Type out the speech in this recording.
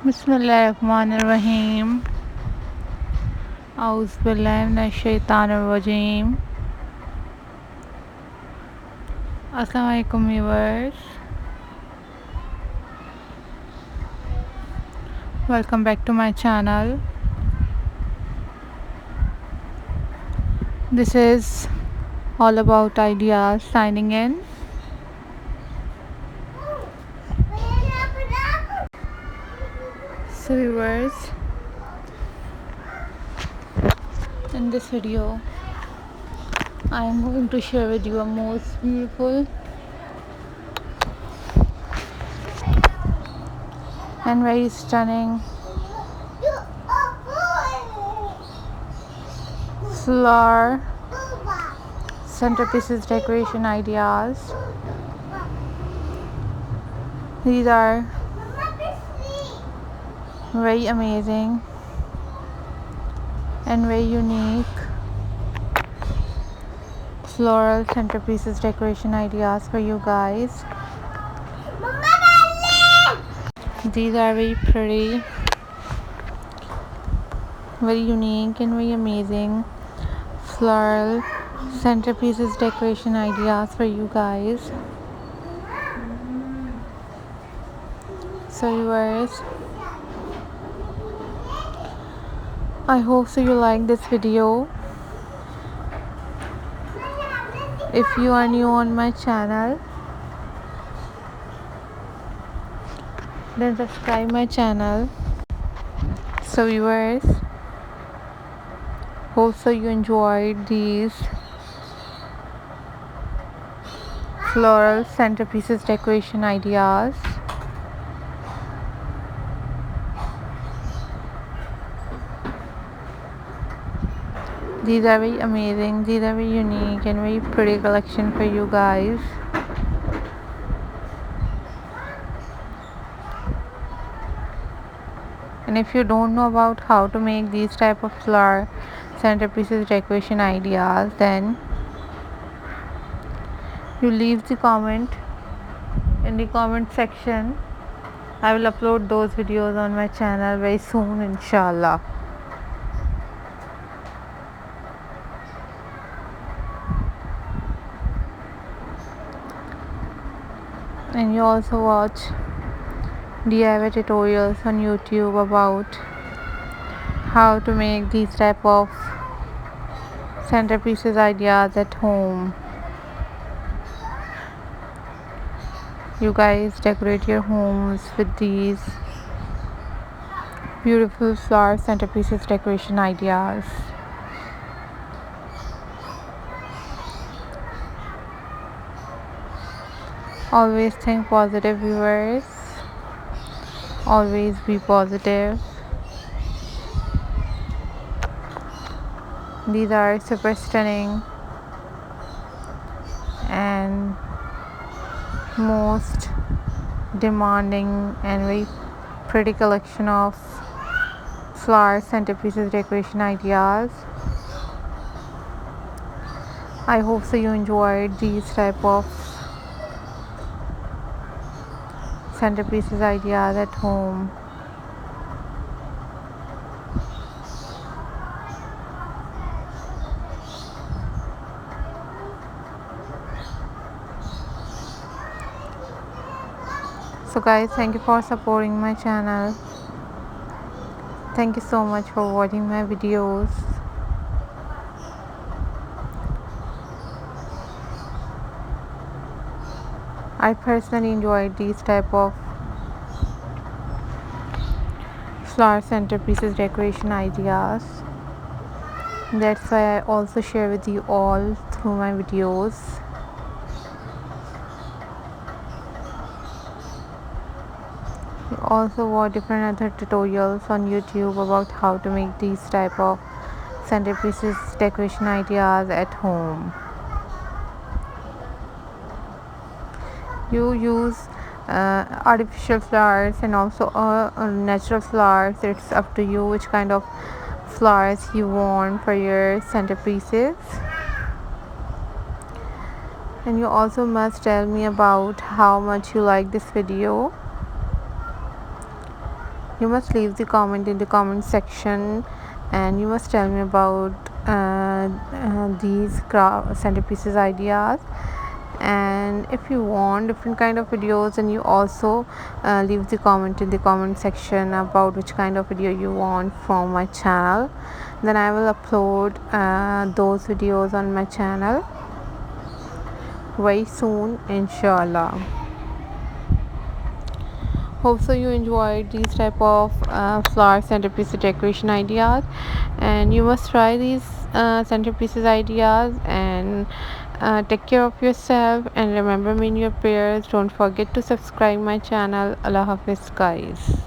बिस्मिल्लाहिर्रहमानिर्रहीम औज़ुबिल्लाहि मिनश्शैतानिर्रजीम। अस्सलाम वालेकुम viewers, welcome back to my channel. This is all about ideas signing in. So viewers, in this video I am going to share with you a most beautiful and very stunning flower centerpieces decoration ideas. These are very amazing and very unique floral centerpieces decoration ideas for you guys. These are very pretty, very unique and very amazing floral centerpieces decoration ideas for you guys. So viewers, I hope so you like this video. If you are new on my channel, then subscribe my channel. So viewers, hope so you enjoyed these floral centerpieces decoration ideas. These are very amazing, these are very unique and very pretty collection for you guys. And if you don't know about how to make these type of flower centerpieces decoration ideas, then you leave the comment in the comment section. I will upload those videos on my channel very soon, inshallah. And you also watch DIY tutorials on YouTube about how to make these type of centerpieces ideas at home. You guys decorate your homes with these beautiful flower centerpieces decoration ideas. Always think positive, viewers. Always be positive. These are super stunning and most demanding and very pretty collection of flower centerpieces decoration ideas. I hope so you enjoyed these type of centerpieces ideas at home. So guys, thank you for supporting my channel. Thank you so much for watching my videos. I personally enjoyed these type of flower centerpieces decoration ideas. That's why I also share with you all through my videos. You also watch different other tutorials on YouTube about how to make these type of centerpieces decoration ideas at home. You use artificial flowers and also natural flowers. It's up to you which kind of flowers you want for your centerpieces. And you also must tell me about how much you like this video. You must leave the comment in the comment section, and you must tell me about these centerpieces ideas. And if you want different kind of videos, then you also leave the comment in the comment section about which kind of video you want from my channel. Then I will upload those videos on my channel very soon, inshallah. Hope so you enjoyed these type of flower centerpiece decoration ideas, and you must try these centerpieces ideas. And take care of yourself, and remember me in your prayers. Don't forget to subscribe my channel. Allah Hafiz, guys.